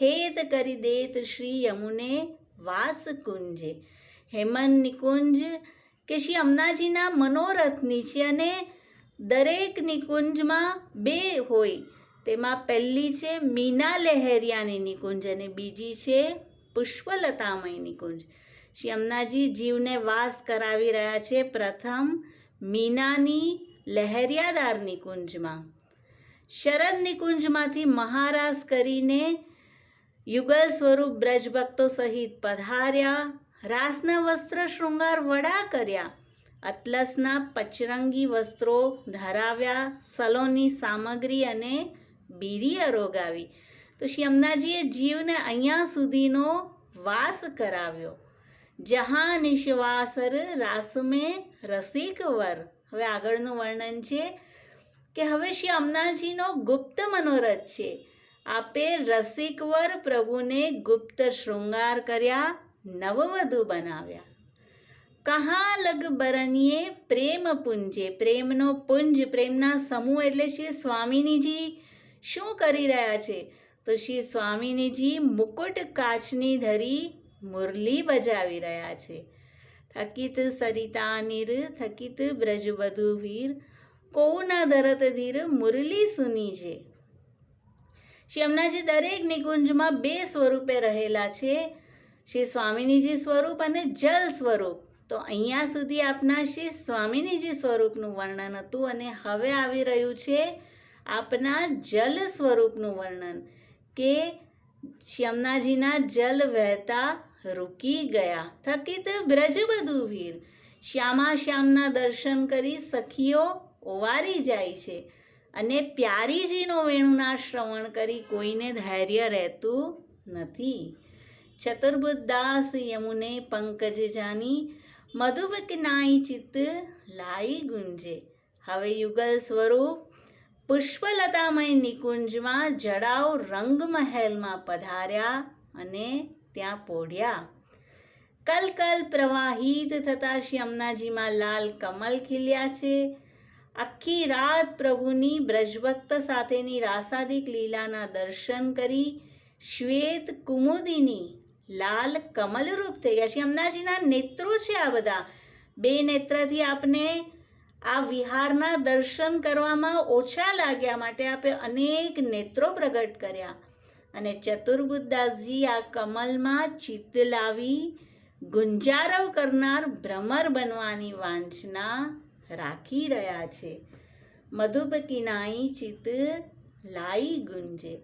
હેત કરી દેત શ્રી યમુને વાસ કુંજે. હેમંત નિકુંજ કે શ્રી અમનાજીના મનોરથની છે અને દરેક નિકુંજમાં બે હોય. તેમાં પહેલી છે મીના લહેરિયાની નિકુંજ અને બીજી છે પુષ્પલતામય નિકુંજ. શ્રી અમનાજી જીવને વાસ કરાવી રહ્યા છે પ્રથમ મીનાની લહેરિયાદાર નિકુંજમાં. શરદ નિકુંજમાંથી મહારાસ કરીને યુગલ સ્વરૂપ બ્રજભક્તો સહિત પધાર્યા. રાસના વસ્ત્ર શૃંગાર વડા કર્યા. અતલસના પચરંગી વસ્ત્રો ધરાવ્યા. સલોની સામગ્રી અને બીરી અરોગાવી. તો શ્રી અમનાજીએ જીવને અહીંયા સુધીનો વાસ કરાવ્યો. જહાં નિશ્વાસર રાસ મેં રસિક વર. હવે આગળનું વર્ણન છે કે હવે શ્રી અમનાજીનો ગુપ્ત મનોરથ છે. આપે રસિકવર પ્રભુને ગુપ્ત શૃંગાર કર્યા, નવવધુ બનાવ્યા. કહા લગ બરનીએ પ્રેમ પુંજે. પ્રેમનો પુંજ, પ્રેમના સમૂહ એટલે શ્રી સ્વામિનીજી શું કરી રહ્યા છે? તો શ્રી સ્વામિનીજી મુકુટ કાચની ધરી મુરલી બજાવી રહ્યા છે. થકિત સરિતા નીર થકિત બ્રજવધુ વીર કોના ધરત ધીર મુરલી સુની છે. શ્રી અમનાજી દરેક નિકુંજમાં બે સ્વરૂપે રહેલા છે, શ્રી સ્વામિનીજી સ્વરૂપ અને જલ સ્વરૂપ. તો અહીંયા સુધી આપના શ્રી સ્વામિનીજી સ્વરૂપનું વર્ણન હતું અને હવે આવી રહ્યું છે આપના જલ સ્વરૂપનું વર્ણન કે શ્રી અમનાજીના જલ વહેતા રૂકી ગયા. થકિત બ્રજવધુ વીર. શ્યામા શ્યામના દર્શન કરી સખીઓ ઓવારી જાય છે અને પ્યારીજીનો વેણુના શ્રવણ કરી કોઈને ધૈર્ય રહેતું નથી. ચતુર્બુદ્દાસ યમુને પંકજ જાની મધુબકનાઈ ચિત્ત લાઈ ગુંજે. હવે યુગલ સ્વરૂપ પુષ્પલતામય નિકુંજમાં જડાઉ રંગમહેલમાં પધાર્યા અને ત્યાં પોઢ્યા. કલકલ પ્રવાહિત થતા શ્રી અમનાજીમાં લાલ કમલ ખીલ્યા છે. આખી રાત પ્રભુની બ્રજભક્ત સાથેની રાસાદિક લીલાના દર્શન કરી શ્વેત કુમુદિની લાલ કમલરૂપ થઈ ગયા. શ્રી અમનાજીના નેત્રો છે આ બધા. બે નેત્રથી આપને આ વિહારના દર્શન કરવામાં ઓછા લાગ્યા માટે આપે અનેક નેત્રો પ્રગટ કર્યા અને ચતુર્બુદ્દાસજી આ કમલમાં ચિત્ત લાવી ગુંજારવ કરનાર ભ્રમર બનવાની વાંછના રાખી રહ્યા છે. મધુબકીનાઈ ચિત્ત લાઈ ગુંજે.